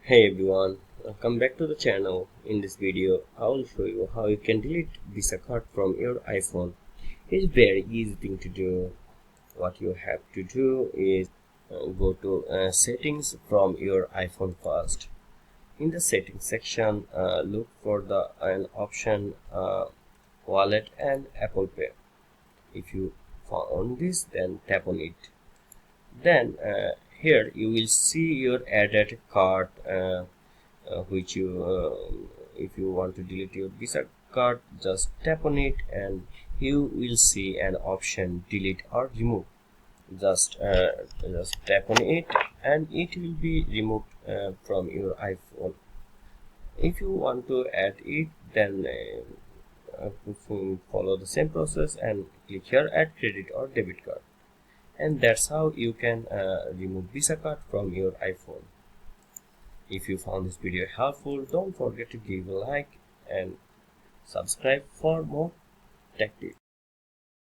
Hey everyone, welcome back to the channel. In this video, I will show you how you can delete Visa card from your iPhone. It's very easy thing to do. What you have to do is go to settings from your iPhone first. In the settings section, look for the an option wallet and Apple Pay. If you found this, then tap on it. Then here you will see your added card. Which you if you want to delete your Visa card, just tap on it and you will see an option delete or remove. Just tap on it and it will be removed from your iPhone. If you want to add it, then follow the same process and click here add credit or debit card, and that's how you can remove Visa card from your iPhone. If you found this video helpful, don't forget to give a like and subscribe for more tech tips.